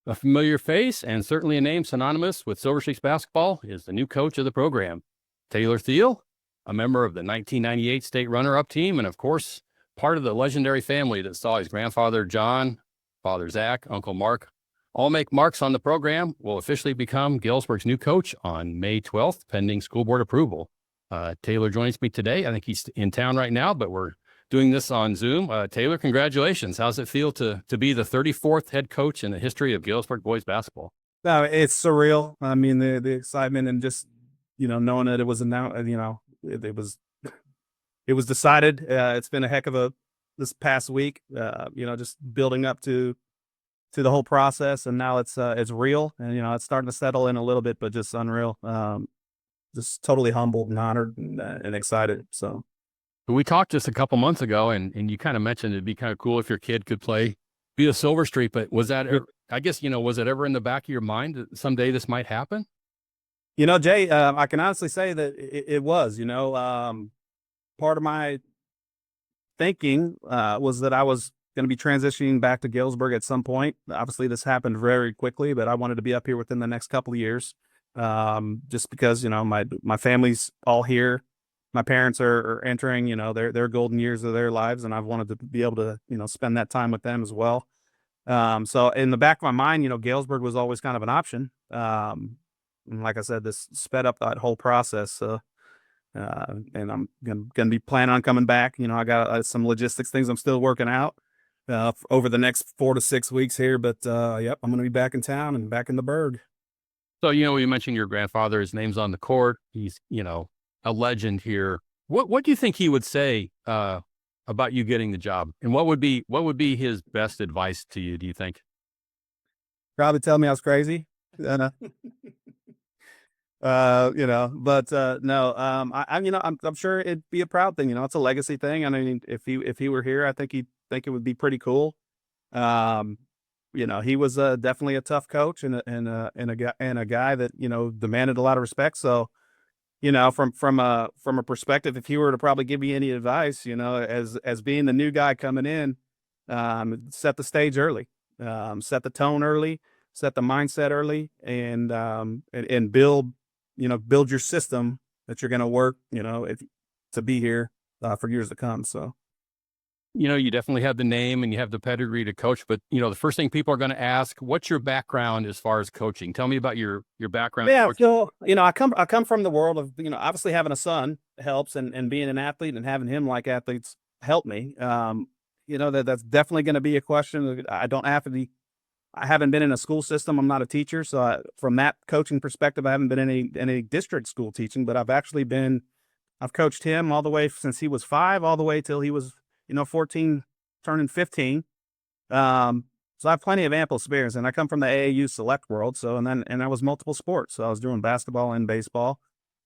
A familiar face and certainly a name synonymous with Silver Streaks basketball is the new coach of the program, Taylor Thiel, a member of the 1998 state runner-up team, and of course, part of the legendary family that saw his grandfather John, father Zack, Uncle Mark, all make marks on the program. Will officially become Galesburg's new coach on May 12th, pending school board approval. Taylor joins me today. I think he's in town right now, but we're doing this on Zoom. Taylor, congratulations. How's it feel to be the 34th head coach in the history of Galesburg boys basketball? No, it's surreal. I mean, the excitement and just, knowing that it was announced, it was decided. It's been a heck of this past week, just building up to the whole process. And now it's real, and, it's starting to settle in a little bit, but just unreal. Just totally humbled and honored and excited. So. We talked just a couple months ago, and you kind of mentioned it'd be kind of cool if your kid could be a Silver Streak, but was that, I guess, was it ever in the back of your mind that someday this might happen? Jay, I can honestly say that it was, part of my thinking was that I was going to be transitioning back to Galesburg at some point. Obviously, this happened very quickly, but I wanted to be up here within the next couple of years, just because, my family's all here. My parents are entering, their golden years of their lives, and I've wanted to be able to, spend that time with them as well. So in the back of my mind, Galesburg was always kind of an option. And like I said, this sped up that whole process. So, and I'm gonna be planning on coming back. I got some logistics things I'm still working out over the next 4 to 6 weeks here. But yep, I'm gonna be back in town and back in the Berg. So, you mentioned your grandfather. His name's on the court. He's, a legend here. What do you think he would say about you getting the job, and what would be his best advice to you, do you think? Probably tell me I was crazy. But no, I'm sure it'd be a proud thing. It's a legacy thing. I mean, if he were here, I think he'd think it would be pretty cool. He was definitely a tough coach and a guy that demanded a lot of respect. So, from a perspective, if he were to probably give me any advice, as being the new guy coming in, set the stage early, set the tone early, set the mindset early, and build your system that you're going to work, to be here for years to come. So. You definitely have the name and you have the pedigree to coach, but the first thing people are going to ask, what's your background as far as coaching? Tell me about your background. Yeah. So, I come from the world of, obviously having a son helps, and being an athlete and having him like athletes help me. That's definitely going to be a question. I haven't been in a school system. I'm not a teacher. So from that coaching perspective, I haven't been in any district school teaching, but I've coached him all the way since he was 5, all the way till he was 14, turning 15. So I have plenty of ample experience, and I come from the AAU select world. So, and I was multiple sports. So I was doing basketball and baseball.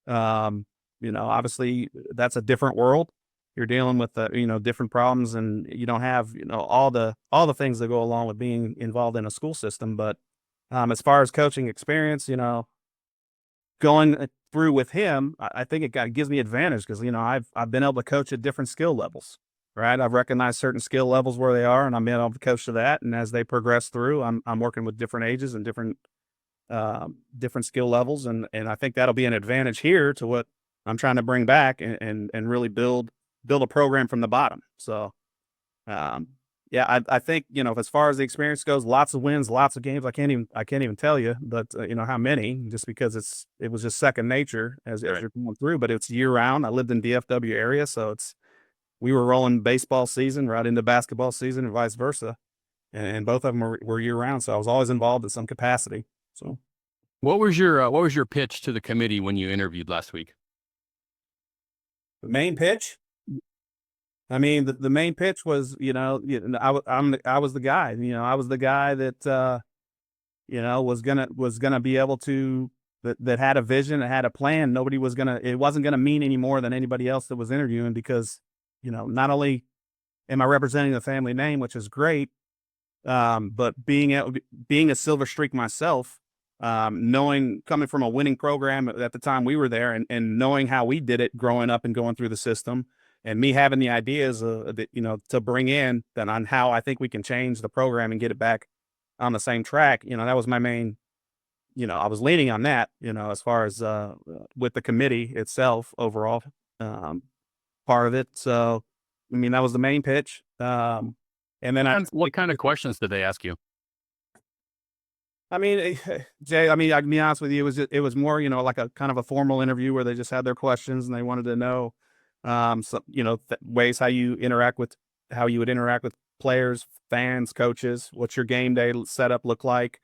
Obviously that's a different world. You're dealing with, different problems, and you don't have, all the things that go along with being involved in a school system. But, as far as coaching experience, going through with him, I think it gives me advantage because, I've been able to coach at different skill levels. Right. I've recognized certain skill levels where they are, and I'm being able to coach to that. And as they progress through, I'm working with different ages and different skill levels. And I think that'll be an advantage here to what I'm trying to bring back and really build a program from the bottom. So, yeah, I think, as far as the experience goes, lots of wins, lots of games. I can't even tell you, but how many, just because it was just second nature as you're going through, but it's year round. I lived in DFW area. So we were rolling baseball season right into basketball season and vice versa. And both of them were year round. So I was always involved in some capacity. So what was your pitch to the committee when you interviewed last week? The main pitch? I mean, the main pitch was, I was the guy, I was the guy that, was gonna be able to, that had a vision, that had a plan. It wasn't gonna mean any more than anybody else that was interviewing, because not only am I representing the family name, which is great, but being a Silver Streak myself, coming from a winning program at the time we were there, and knowing how we did it growing up and going through the system, and me having the ideas to bring in then on how I think we can change the program and get it back on the same track, that was my main, I was leaning on that, as far as, with the committee itself overall, um, part of it. So, I mean, that was the main pitch. And then What kind of questions did they ask you? I mean, Jay, I mean, I can be honest with you, it was more, like a kind of a formal interview where they just had their questions and they wanted to know, some, ways how you would interact with players, fans, coaches. What's your game day setup look like?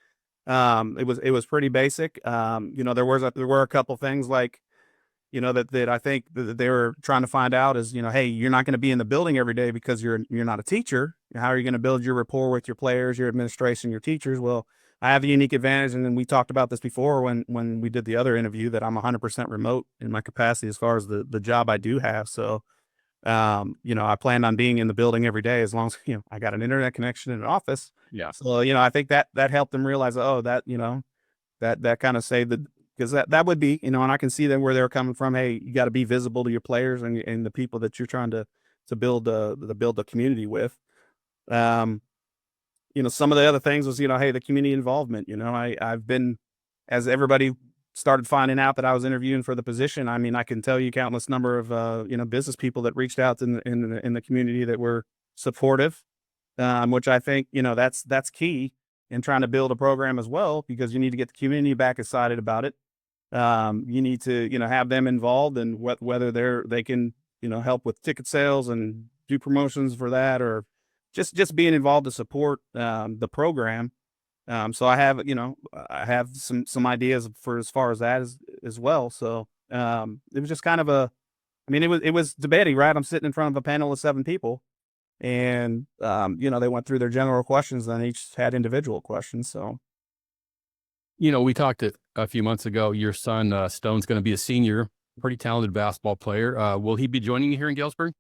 It was pretty basic. There were a couple things like, that I think that they were trying to find out is, hey, you're not going to be in the building every day because you're not a teacher. How are you going to build your rapport with your players, your administration, your teachers? Well, I have a unique advantage, and then we talked about this before when we did the other interview, that I'm 100% remote in my capacity as far as the job I do have. So, I planned on being in the building every day as long as I got an internet connection in an office. Yeah. So, I think that helped them realize, oh, that kind of saved the, because that would be, and I can see them where they're coming from. Hey, you got to be visible to your players and the people that you're trying to build the community with. Some of the other things was, hey, the community involvement. I've been, as everybody started finding out that I was interviewing for the position. I mean, I can tell you countless number of business people that reached out in the community that were supportive, which I think that's key in trying to build a program as well, because you need to get the community back excited about it. You need to, have them involved, and whether they can, help with ticket sales and do promotions for that, or just being involved to support, the program. So I have some ideas for as far as that as well. So, it was just kind of I mean, it was debating, right? I'm sitting in front of a panel of 7 people, and, they went through their general questions, then each had individual questions. So, We talked a few months ago. Your son, Stone's going to be a senior, pretty talented basketball player. Will he be joining you here in Galesburg?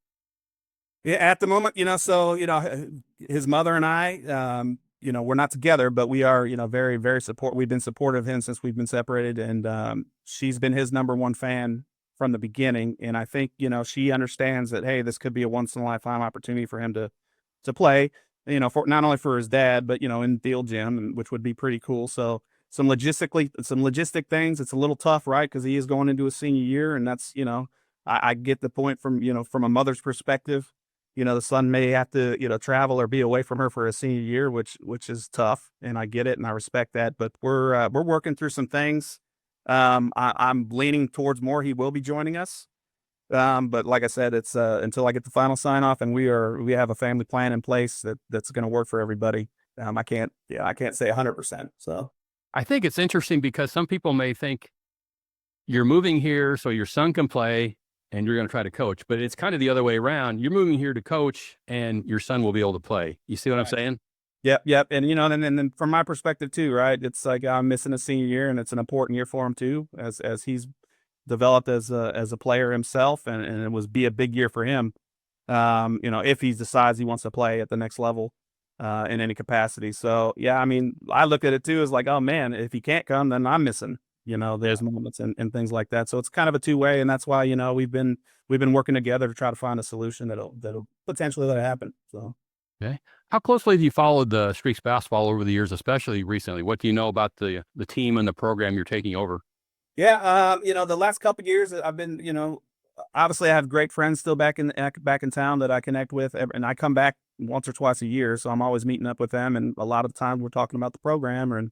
yeah, at the moment, his mother and I, we're not together, but we are, very, very we've been supportive of him since we've been separated. And, she's been his number one fan from the beginning. And I think, she understands that, hey, this could be a once in a lifetime opportunity for him to play, for not only for his dad, but, in Thiel gym, which would be pretty cool. So some logistic things. It's a little tough, right? Cause he is going into his senior year, and that's, I get the point from a mother's perspective. The son may have to, travel or be away from her for a senior year, which is tough, and I get it and I respect that. But we're working through some things. I'm leaning towards more he will be joining us. But like I said, it's until I get the final sign off, and we have a family plan in place that's going to work for everybody. I can't say 100%. So I think it's interesting because some people may think you're moving here so your son can play and you're going to try to coach, but it's kind of the other way around. You're moving here to coach and your son will be able to play. You see what I'm saying? Yep. And and then from my perspective too, right? It's like I'm missing a senior year, and it's an important year for him too, as he's developed as a player himself, and it was be a big year for him. If he decides he wants to play at the next level, in any capacity. So yeah, I mean, I look at it too as like, oh man, if he can't come, then I'm missing. There's moments and things like that. So it's kind of a two-way, and that's why we've been working together to try to find a solution that'll potentially let it happen. So. Okay. How closely have you followed the Streaks basketball over the years, especially recently? What do you know about the team and the program you're taking over? Yeah, the last couple of years I've been, obviously I have great friends still back in town that I connect with, and I come back once or twice a year, so I'm always meeting up with them, and a lot of the time we're talking about the program and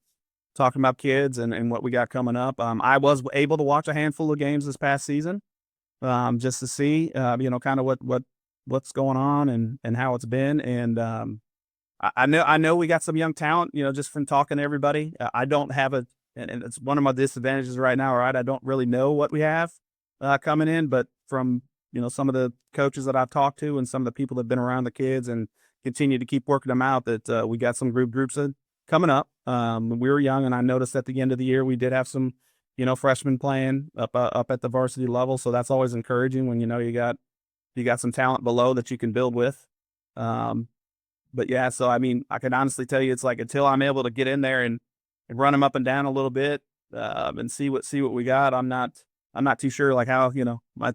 talking about kids and what we got coming up. I was able to watch a handful of games this past season, just to see, kind of what's going on and how it's been, and I know we got some young talent, just from talking to everybody. I don't have and it's one of my disadvantages right now, right? I don't really know what we have, coming in, but from, some of the coaches that I've talked to and some of the people that have been around the kids and continue to keep working them out, that, we got some groups coming up. We were young, and I noticed at the end of the year, we did have some, freshmen playing up at the varsity level. So that's always encouraging when, you got some talent below that you can build with. But yeah, so I mean, I can honestly tell you, it's like until I'm able to get in there and run them up and down a little bit, and see what we got, I'm not too sure like how,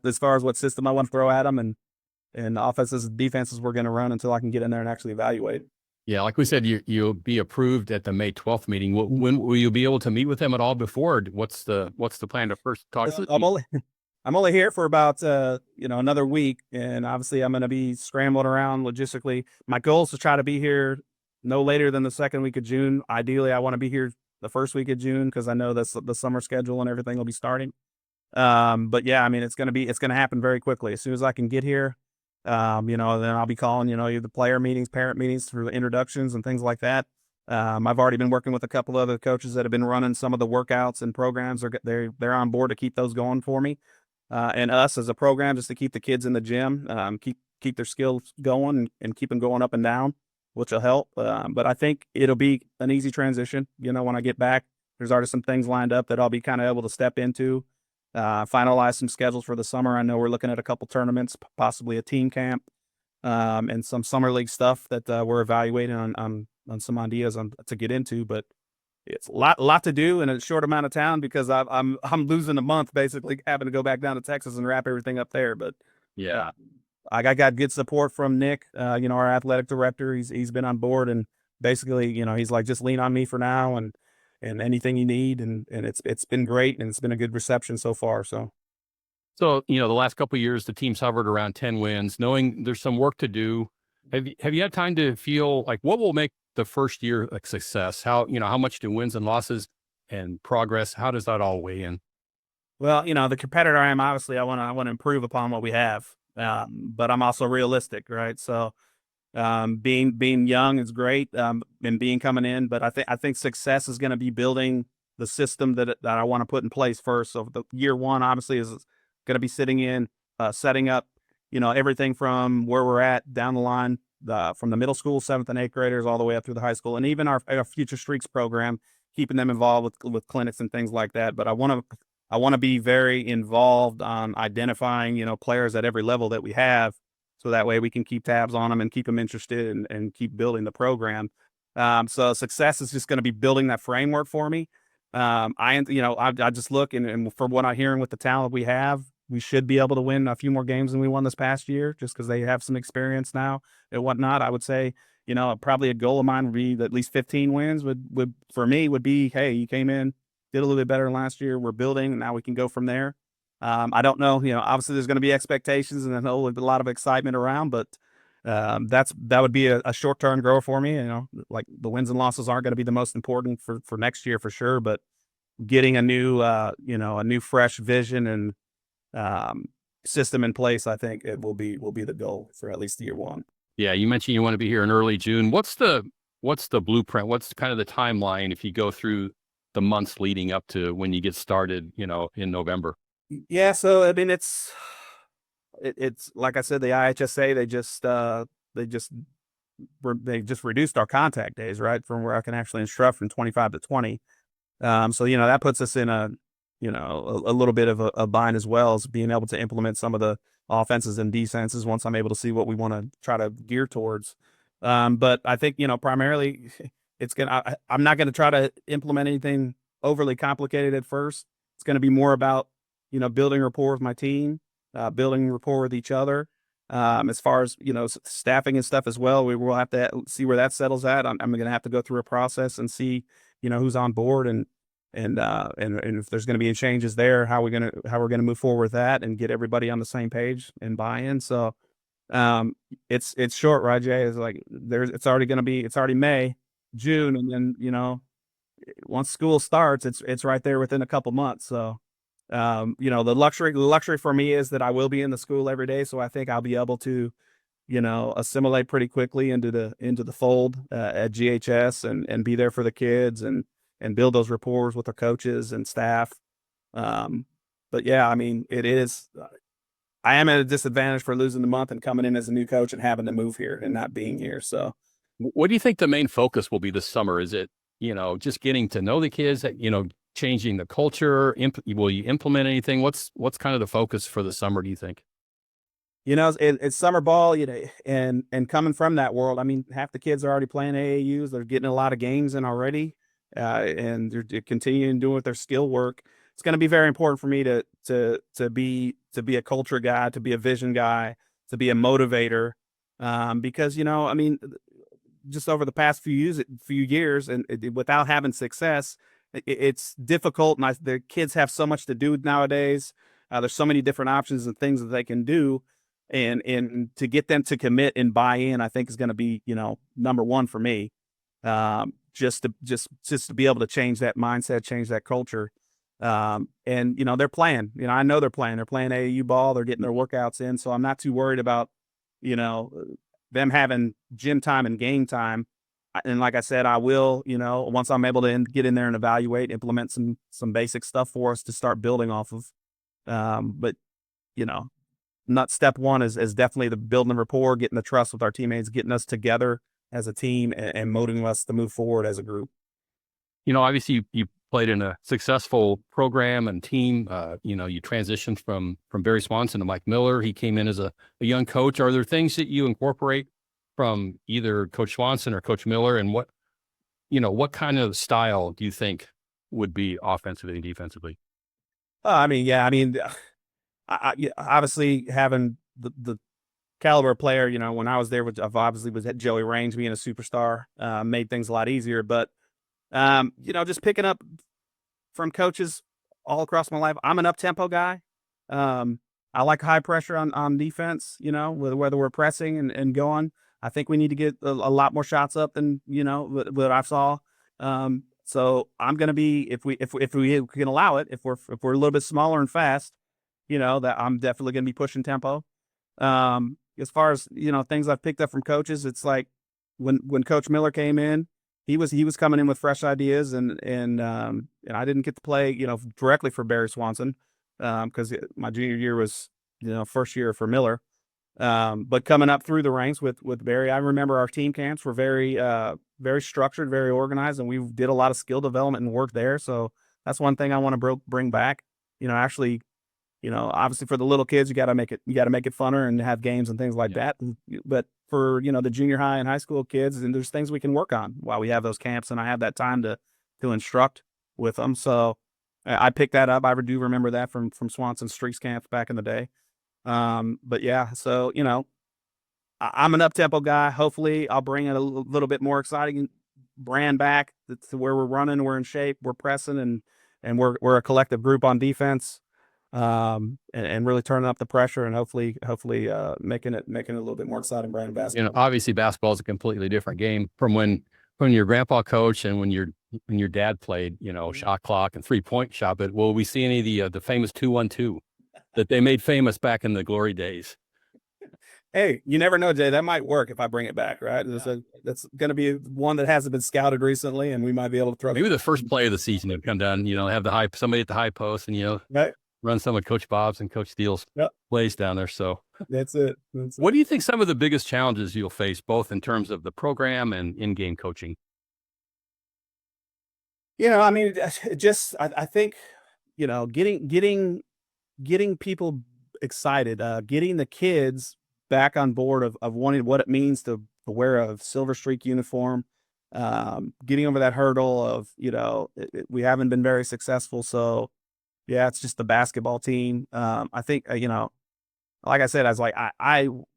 as far as what system I want to throw at them and offenses and defenses we're going to run until I can get in there and actually evaluate. Yeah, like we said, you'll be approved at the May 12th meeting. When will you be able to meet with them at all before? Or what's the plan to first talk to the I'm team? only I'm only here for about another week, and obviously I'm going to be scrambling around logistically. My goal is to try to be here no later than the second week of June. Ideally, I want to be here the first week of June because I know that's the summer schedule and everything will be starting. But yeah, I mean, it's gonna happen very quickly. As soon as I can get here, then I'll be calling, the player meetings, parent meetings for the introductions and things like that. I've already been working with a couple other coaches that have been running some of the workouts and programs. They're on board to keep those going for me, and us as a program just to keep the kids in the gym, keep their skills going and keep them going up and down, which will help. But I think it'll be an easy transition. When I get back, there's already some things lined up that I'll be kind of able to step into. Finalize some schedules for the summer. I know we're looking at a couple tournaments, possibly a team camp, and some summer league stuff that we're evaluating on some ideas to get into. But it's a lot to do in a short amount of time because I'm losing a month basically having to go back down to Texas and wrap everything up there. But Yeah. I got good support from Nick, our athletic director. He's been on board and basically, he's like, just lean on me for now and anything you need. And it's been great and it's been a good reception so far. So. So, the last couple of years, the team's hovered around 10 wins, knowing there's some work to do. Have you had time to feel like what will make the first year a success? How much do wins and losses and progress, how does that all weigh in? Well, the competitor I am, obviously, I want to improve upon what we have, but I'm also realistic, right? So, being young is great, and being coming in, but I think success is going to be building the system that I want to put in place first. So, the year one obviously is going to be setting up, everything from where we're at down the line, from the middle school, seventh and eighth graders, all the way up through the high school, and even our future streaks program, keeping them involved with clinics and things like that. But I want to be very involved on identifying, players at every level that we have. So that way we can keep tabs on them and keep them interested and keep building the program. So success is just going to be building that framework for me. I just look and from what I'm hearing with the talent we have, we should be able to win a few more games than we won this past year, just because they have some experience now and whatnot. I would say, probably a goal of mine would be that at least 15 wins would for me would be, hey, you came in, did a little bit better than last year. We're building, and now we can go from there. I don't know, obviously there's going to be expectations and a lot of excitement around, but that would be a short-term grower for me. Like the wins and losses aren't going to be the most important for next year for sure, but getting a new fresh vision and system in place, I think it will be the goal for at least year one. Yeah, you mentioned you want to be here in early June. What's the blueprint? What's kind of the timeline if you go through the months leading up to when you get started, in November? Yeah, so I mean, it's like I said, the IHSA they just reduced our contact days, right, from where I can actually instruct from 25 to 20. So that puts us in a little bit of a bind, as well as being able to implement some of the offenses and defenses once I'm able to see what we want to try to gear towards. But I think primarily I'm not gonna try to implement anything overly complicated at first. It's gonna be more about building rapport with my team, building rapport with each other. As far as staffing and stuff as well, we will have to see where that settles at. I'm going to have to go through a process and see who's on board and if there's going to be any changes there, how we're going to move forward with that and get everybody on the same page and buy-in. So it's short, right, Jay? It's like it's already May, June, and then once school starts, it's right there within a couple months. So the luxury for me is that I will be in the school every day, so I think I'll be able to assimilate pretty quickly into the fold at GHS and be there for the kids and build those rapports with the coaches and staff. But yeah, I mean, I am at a disadvantage for losing the month and coming in as a new coach and having to move here and not being here. So What do you think the main focus will be this summer? Is it, just getting to know the kids, changing the culture? Will you implement anything? What's kind of the focus for the summer, do you think? it's summer ball, and coming from that world, I mean, half the kids are already playing AAUs. They're getting a lot of games in already, and they're continuing doing their skill work. It's going to be very important for me to be a culture guy, to be a vision guy, to be a motivator, because I mean, just over the past few years, and without having success, it's difficult. And the kids have so much to do nowadays. There's so many different options and things that they can do, and to get them to commit and buy in, I think is going to be, number one for me. Just to be able to change that mindset, change that culture. And they're playing. I know they're playing. They're playing AAU ball. They're getting their workouts in, so I'm not too worried about them having gym time and game time. And like I said, I will, once I'm able to get in there and evaluate, implement some basic stuff for us to start building off of. But not step one is definitely the building the rapport, getting the trust with our teammates, getting us together as a team, and motivating us to move forward as a group. Obviously you played in a successful program and team. You transitioned from Barry Swanson to Mike Miller. He came in as a young coach. Are there things that you incorporate from either Coach Swanson or Coach Miller? And what kind of style do you think would be offensively and defensively? Obviously having the caliber player, when I was there, obviously was at Joey Range being a superstar, made things a lot easier. But just picking up from coaches all across my life. I'm an up-tempo guy. I like high pressure on defense, whether we're pressing and going. I think we need to get a lot more shots up than, what I saw. So I'm going to be, if we can allow it, if we're a little bit smaller and fast, that I'm definitely going to be pushing tempo. As far as, things I've picked up from coaches, it's like when Coach Miller came in, he was coming in with fresh ideas, and I didn't get to play, directly for Barry Swanson, because my junior year was, first year for Miller. But coming up through the ranks with Barry, I remember our team camps were very, very structured, very organized, and we did a lot of skill development and work there. So that's one thing I want to bring back. Actually, obviously for the little kids, you got to make it funner and have games and things like that. But for, the junior high and high school kids, and there's things we can work on while we have those camps, and I have that time to instruct with them. So I picked that up. I do remember that from Swanson Streaks camps back in the day. But yeah, so, I'm an up-tempo guy. Hopefully I'll bring a little bit more exciting brand back to where we're running, we're in shape, we're pressing, and we're a collective group on defense. And really turning up the pressure, and hopefully making it a little bit more exciting brand of basketball. Obviously basketball is a completely different game from when your grandpa coached and when your dad played, shot clock and 3-point shot. But will we see any of the famous 2-1-2 that they made famous back in the glory days? Hey, you never know, Jay. That might work if I bring it back, right? That's going to be one that hasn't been scouted recently, and we might be able to throw. Maybe the first play of the season would come down. Have somebody at the high post, and right. Run some of Coach Bob's and Coach Thiel's plays down there. So that's it. What do you think some of the biggest challenges you'll face, both in terms of the program and in-game coaching? I think, getting people excited, getting the kids back on board of wanting what it means to wear a Silver Streak uniform, getting over that hurdle of, we haven't been very successful. So yeah, it's just the basketball team. I think, like I said, I was like,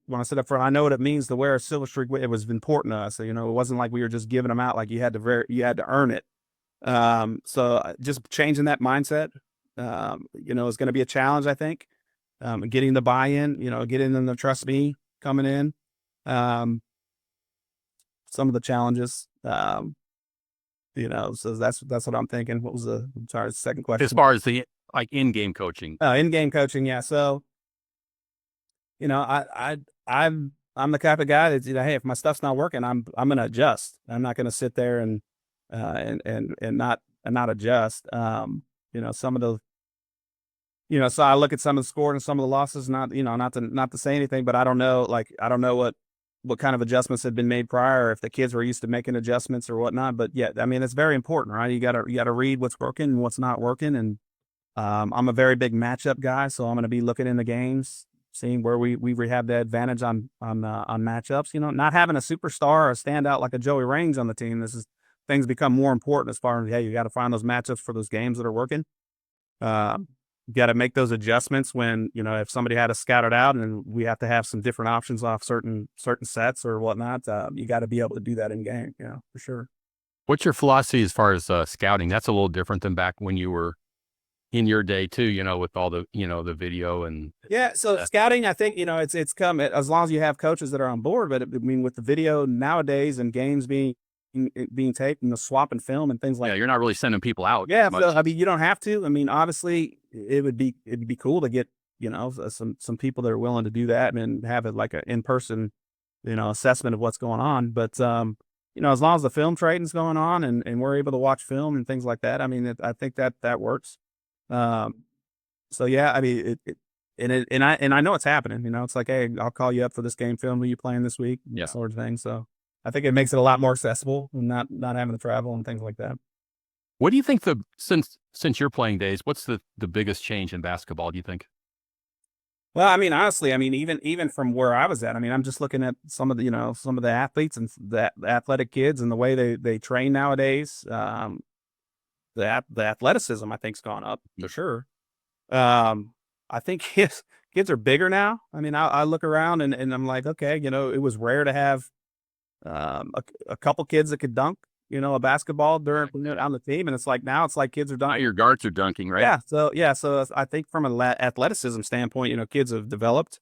when I sit up front, I know what it means to wear a Silver Streak. It was important to us. It wasn't like we were just giving them out. Like you had to earn it. So just changing that mindset, is going to be a challenge, I think. Getting the buy-in, getting them to trust me coming in. Some of the challenges, so that's what I'm thinking. What was the second question? As far as the in-game coaching. In-game coaching. Yeah. So, I'm the type of guy that, hey, if my stuff's not working, I'm going to adjust. I'm not going to sit there and not adjust. Some of the, so I look at some of the score and some of the losses, not to say anything, but I don't know what kind of adjustments had been made prior, or if the kids were used to making adjustments or whatnot. But yeah, it's very important, right? You gotta read what's working and what's not working. And, I'm a very big matchup guy, so I'm going to be looking in the games, seeing where we have the advantage on matchups. Not having a superstar or a standout like a Joey Range on the team. Things become more important as far as, hey, you got to find those matchups for those games that are working. got to make those adjustments when, you know, if somebody had us scouted out and we have to have some different options off certain sets or whatnot, you got to be able to do that in game, you know, for sure. What's your philosophy as far as scouting? That's a little different than back when you were in your day too, you know, with all the, you know, the video and Yeah, so scouting, I think, you know, it's come as long as you have coaches that are on board. But I mean, with the video nowadays and games being taped and the swap and film and things like yeah, you're not really sending people out yeah, much. so I mean, you don't have to. I mean, obviously, it'd be cool to get, you know, some people that are willing to do that and have it like a in person, you know, assessment of what's going on. But you know, as long as the film trading's going on and we're able to watch film and things like that, I mean, I think that works. Um, so yeah, I mean, and I know it's happening. You know, it's like, hey, I'll call you up for this game film. Who you playing this week? Yeah. Sort of thing. So I think it makes it a lot more accessible and not having to travel and things like that. What do you think since your playing days, what's the biggest change in basketball, do you think? Well, I mean, honestly, I mean, even from where I was at, I mean, I'm just looking at some of the, you know, some of the athletes and the athletic kids and the way they train nowadays. The athleticism, I think's gone up for sure. I think kids are bigger now. I mean, I look around and I'm like, okay, you know, it was rare to have a couple kids that could dunk, you know, a basketball during on the team, and it's like now it's like kids are Now dunking. your guards are dunking, right? So I think from an athleticism standpoint, you know, kids have developed.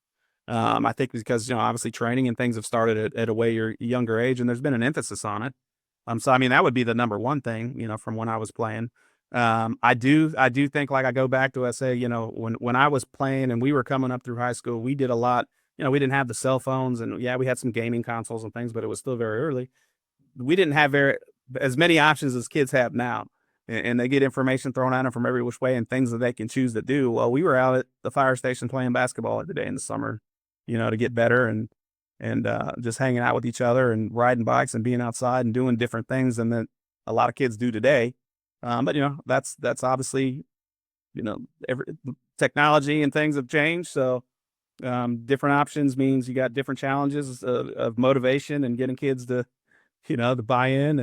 I think because, you know, obviously training and things have started at a way younger age, and there's been an emphasis on it. So I mean, that would be the number one thing, you know, from when I was playing. I do think, like, I go back to, I say, you know, when I was playing and we were coming up through high school, we did a lot. You know, we didn't have the cell phones, and yeah, we had some gaming consoles and things, but it was still very early. We didn't have as many options as kids have now, and they get information thrown at them from every which way and things that they can choose to do. Well, we were out at the fire station playing basketball every day in the summer, you know, to get better and just hanging out with each other and riding bikes and being outside and doing different things than that a lot of kids do today. But you know, that's obviously, you know, technology and things have changed. So different options means you got different challenges of motivation and getting kids to, you know, to buy in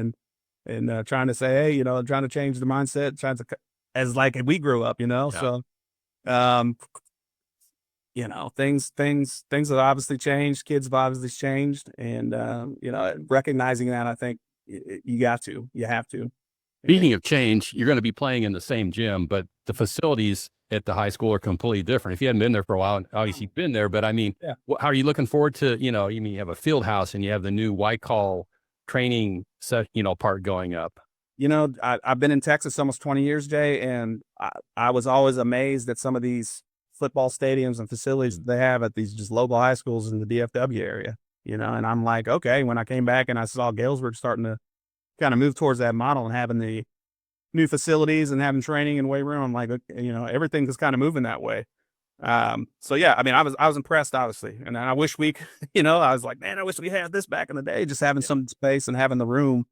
and trying to say, hey, you know, trying to change the mindset, trying to, as like we grew up, you know. Yeah. So you know, things have obviously changed. Kids have obviously changed, and you know, recognizing that, I think you have to. Speaking of change, you're going to be playing in the same gym, but the facilities at the high school are completely different. If you hadn't been there for a while, and obviously you've been there, but I mean, Yeah. how are you looking forward to, you know, you have a field house and you have the new white call training set, you know, part going up. You know, I've been in Texas almost 20 years, Jay, and I was always amazed at some of these football stadiums and facilities that they have at these just local high schools in the DFW area, you know, and I'm like, okay, when I came back and I saw Galesburg starting to kind of move towards that model and having the new facilities and having training and weight room, I'm like, okay, you know, everything is kind of moving that way. So yeah, I mean, I was impressed, obviously, and I wish you know, I was like, man, I wish we had this back in the day, just having some space and having the room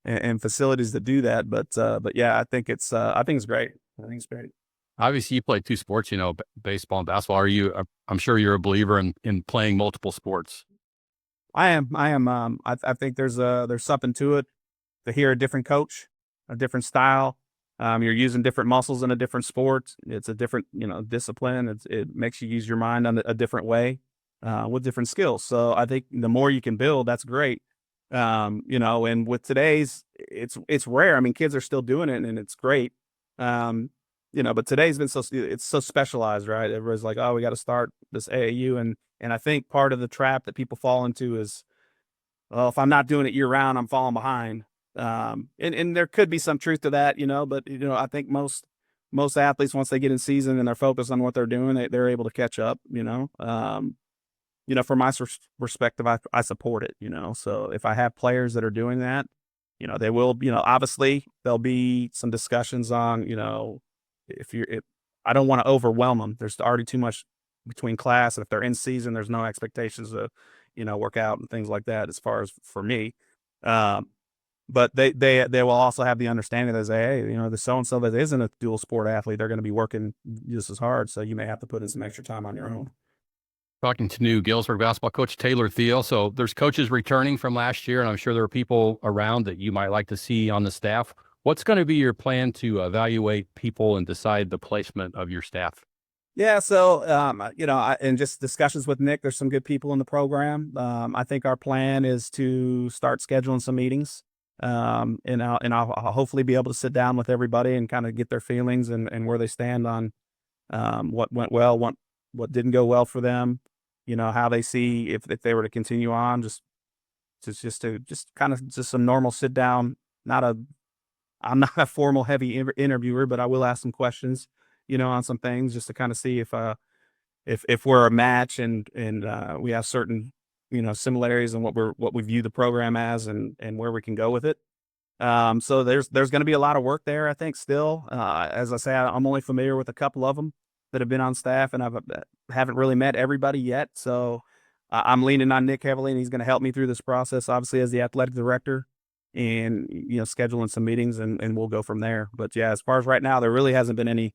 and facilities to do that. But yeah, I think it's great. I think it's great. Obviously you play two sports, you know, baseball and basketball. I'm sure you're a believer in playing multiple sports. I am. I think there's something to it to hear a different coach, a different style. You're using different muscles in a different sport. It's a different, you know, discipline. It makes you use your mind on a different way, with different skills. So I think the more you can build, that's great. You know, and with today's, it's rare. I mean, kids are still doing it and it's great. You know, but today's been it's so specialized, right? Everybody's like, oh, we got to start this AAU. And I think part of the trap that people fall into is, well, if I'm not doing it year round, I'm falling behind. And there could be some truth to that, you know, but you know, I think most athletes, once they get in season and they're focused on what they're doing, they're able to catch up, you know. You know, from my perspective, I support it, you know. So if I have players that are doing that, you know, they will, you know, obviously there'll be some discussions on, you know, if I don't want to overwhelm them. There's already too much between class. And if they're in season, there's no expectations to, you know, work out and things like that as far as for me. But they will also have the understanding that, say, hey, you know, the so-and-so that isn't a dual sport athlete, they're going to be working just as hard. So you may have to put in some extra time on your own. Talking to new Galesburg basketball coach Taylor Thiel. So there's coaches returning from last year, and I'm sure there are people around that you might like to see on the staff. What's going to be your plan to evaluate people and decide the placement of your staff? Yeah, so in just discussions with Nick, there's some good people in the program. I think our plan is to start scheduling some meetings, and I'll hopefully be able to sit down with everybody and kind of get their feelings and where they stand on what went well, what didn't go well for them. How they see if they were to continue on, just kind of just some normal sit down. Not a I'm not a formal heavy interviewer, but I will ask some questions, on some things just to kind of see if we're a match and we have certain, similarities in what we view the program as and where we can go with it. So there's going to be a lot of work there, I think, still. As I say, I'm only familiar with a couple of them that have been on staff, and haven't really met everybody yet. So I'm leaning on Nick heavily, and he's going to help me through this process, obviously, as the athletic director, and scheduling some meetings, and we'll go from there. But yeah, as far as right now, there really hasn't been any.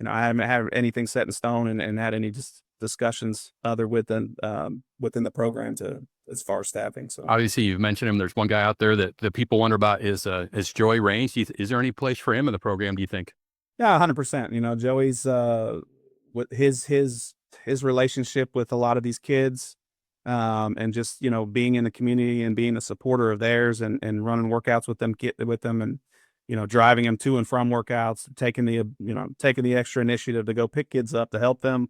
I haven't had anything set in stone, and had any just discussions other within the program to as far as staffing. So Obviously, you've mentioned him. There's one guy out there that the people wonder about is Joey Raines. Is there any place for him in the program, do you think? yeah, 100%. Joey's with his relationship with a lot of these kids, and just being in the community and being a supporter of theirs, and running workouts with them, get with them, and driving them to and from workouts, taking the extra initiative to go pick kids up to help them,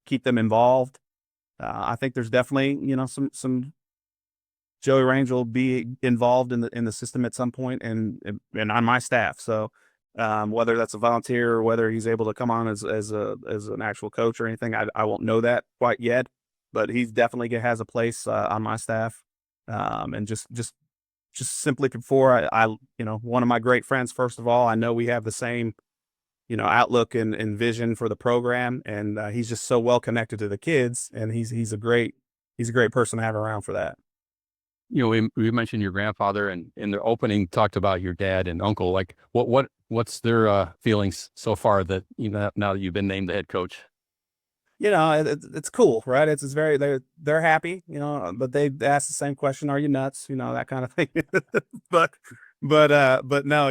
keep them involved. I think there's definitely some Joey Range will be involved in the system at some point, and on my staff. So whether that's a volunteer or whether he's able to come on as an actual coach or anything, I won't know that quite yet. But he definitely has a place on my staff, and just simply before one of my great friends. First of all, I know we have the same outlook and vision for the program, and he's just so well connected to the kids, and he's a great person to have around for that. We mentioned your grandfather, and in the opening talked about your dad and uncle. Like, what's their feelings so far that now that you've been named the head coach? It's cool, right? It's very they're happy, but they ask the same question: "Are you nuts?" That kind of thing. but but no,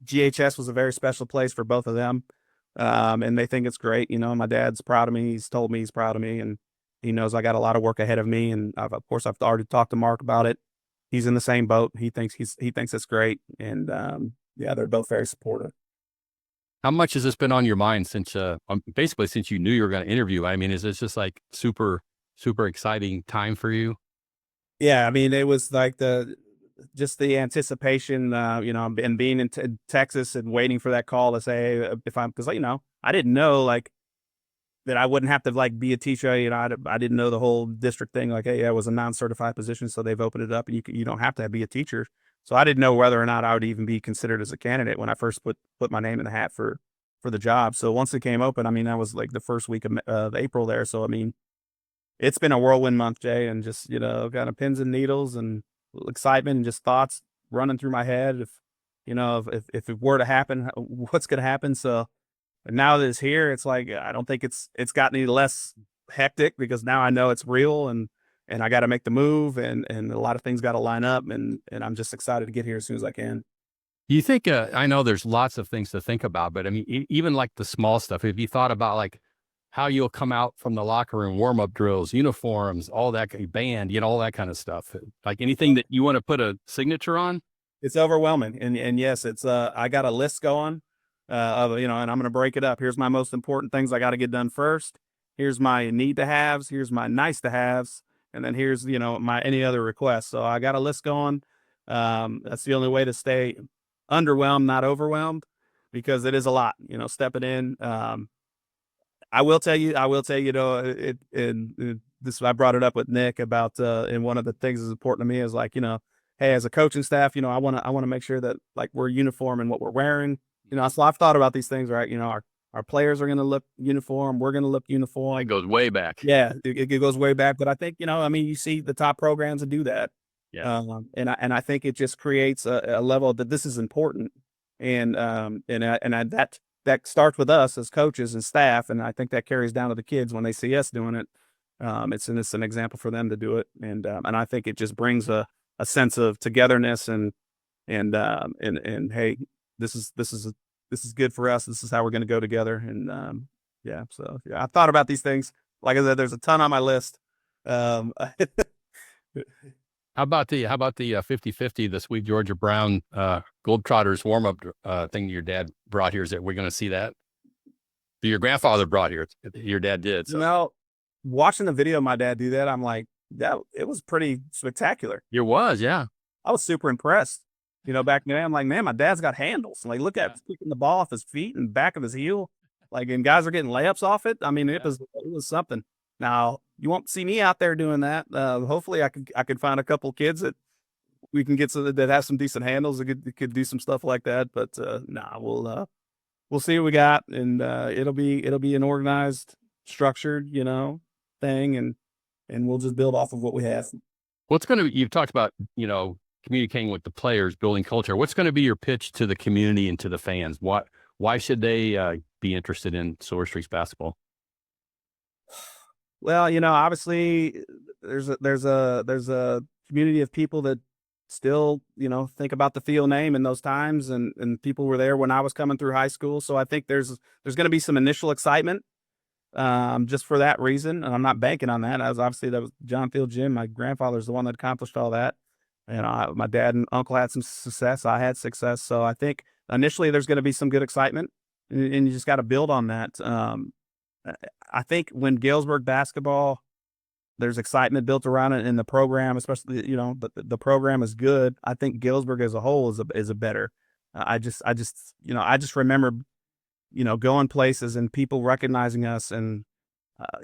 GHS was a very special place for both of them, and they think it's great. My dad's proud of me. He's told me he's proud of me, and he knows I got a lot of work ahead of me. And of course, I've already talked to Mark about it. He's in the same boat. He thinks it's great, and yeah, they're both very supportive. How much has this been on your mind since basically since you knew you were going to interview? I mean, is this just like super exciting time for you? Yeah, I mean, it was like just the anticipation, and being in Texas and waiting for that call to say if I'm, because I didn't know like that I wouldn't have to like be a teacher. I didn't know the whole district thing. Like, hey, yeah, it was a non-certified position, so they've opened it up, and you don't have to be a teacher. So I didn't know whether or not I would even be considered as a candidate when I first put my name in the hat for the job. So once it came open, I mean, that was like the first week of April there. So I mean, it's been a whirlwind month, Jay, and just kind of pins and needles and excitement and just thoughts running through my head. If it were to happen, what's going to happen? So now that it's here, it's like I don't think it's gotten any less hectic, because now I know it's real, and I got to make the move, and a lot of things got to line up, and I'm just excited to get here as soon as I can. Do you think, I know there's lots of things to think about, but I mean, even like the small stuff, have you thought about like how you'll come out from the locker room, warm-up drills, uniforms, all that, band, all that kind of stuff? Like anything that you want to put a signature on? It's overwhelming, and yes, it's I got a list going, of and I'm going to break it up. Here's my most important things I got to get done first. Here's my need to haves. Here's my nice to haves, and then here's my any other requests. So I got a list going. That's the only way to stay underwhelmed, not overwhelmed, because it is a lot. Stepping in. I will tell you, this, I brought it up with Nick about, and one of the things that's important to me is like, hey, as a coaching staff, I want to make sure that like we're uniform in what we're wearing. So I've thought about these things, right? Our players are going to look uniform. We're going to look uniform. It goes way back. Yeah, it goes way back. But I think, I mean, you see the top programs that do that. Yeah. And I think it just creates a level that this is important. That starts with us as coaches and staff, and I think that carries down to the kids when they see us doing it. It's an example for them to do it, and I think it just brings a sense of togetherness and and hey, this is good for us. This is how we're going to go together. And yeah, so yeah, I thought about these things. Like I said, there's a ton on my list. How about the 50-50, the Sweet Georgia Brown Globetrotters warm-up thing your dad brought here? Is that we're going to see that? Your grandfather brought here. Your dad did. So. You know, watching the video of my dad do that, I'm like, it was pretty spectacular. It was, yeah. I was super impressed. You know, back in the day, I'm like, man, my dad's got handles. Like, look at kicking the ball off his feet and back of his heel. Like, and guys are getting layups off it. I mean, it was something. Now, you won't see me out there doing that. Hopefully, I could find a couple kids that we can get that have some decent handles that could do some stuff like that. But we'll see what we got, and it'll be an organized, structured, thing, and we'll just build off of what we have. You've talked about, communicating with the players, building culture. What's going to be your pitch to the community and to the fans? Why should they be interested in Silver Streaks basketball? Well, obviously there's a community of people that still, think about the Thiel name in those times, and people were there when I was coming through high school. So I think there's going to be some initial excitement, just for that reason. And I'm not banking on that. That was John Thiel Jim. My grandfather's the one that accomplished all that. And my dad and uncle had some success. I had success. So I think initially there's going to be some good excitement, and you just got to build on that. I think when Galesburg basketball, there's excitement built around it in the program, especially, the program is good. I think Galesburg as a whole is a better. I just remember, going places and people recognizing us and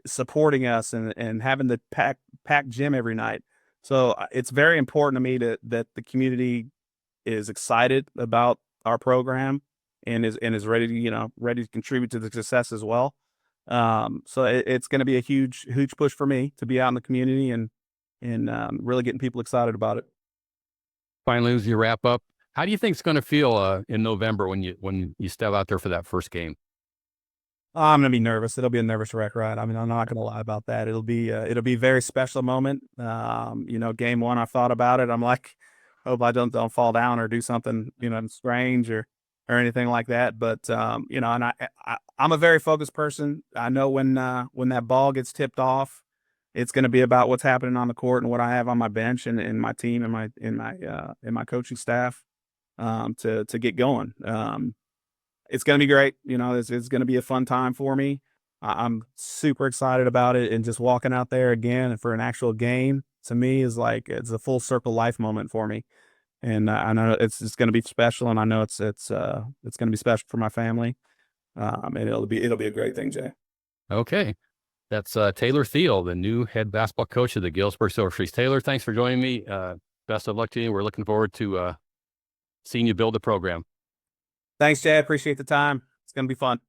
supporting us and having the packed gym every night. So it's very important to me that the community is excited about our program and is ready to contribute to the success as well. So it's going to be a huge push for me to be out in the community and really getting people excited about it. Finally, as you wrap up, how do you think it's going to feel in November when you step out there for that first game? I'm going to be nervous. It'll be a nervous wreck ride. I mean, I'm not going to lie about that. It'll be a very special moment. Game one, I've thought about it. I'm like, hope I don't fall down or do something, strange or anything like that. But, and I'm a very focused person. I know when that ball gets tipped off, it's going to be about what's happening on the court and what I have on my bench and my team and my coaching staff, to get going. It's going to be great. It's going to be a fun time for me. I'm super excited about it, and just walking out there again for an actual game to me is like, it's a full circle life moment for me. And I know it's going to be special, and I know it's going to be special for my family. And it'll be a great thing, Jay. Okay. That's Taylor Thiel, the new head basketball coach of the Galesburg Silver Streaks. Taylor, thanks for joining me. Best of luck to you. We're looking forward to seeing you build the program. Thanks, Jay. I appreciate the time. It's going to be fun.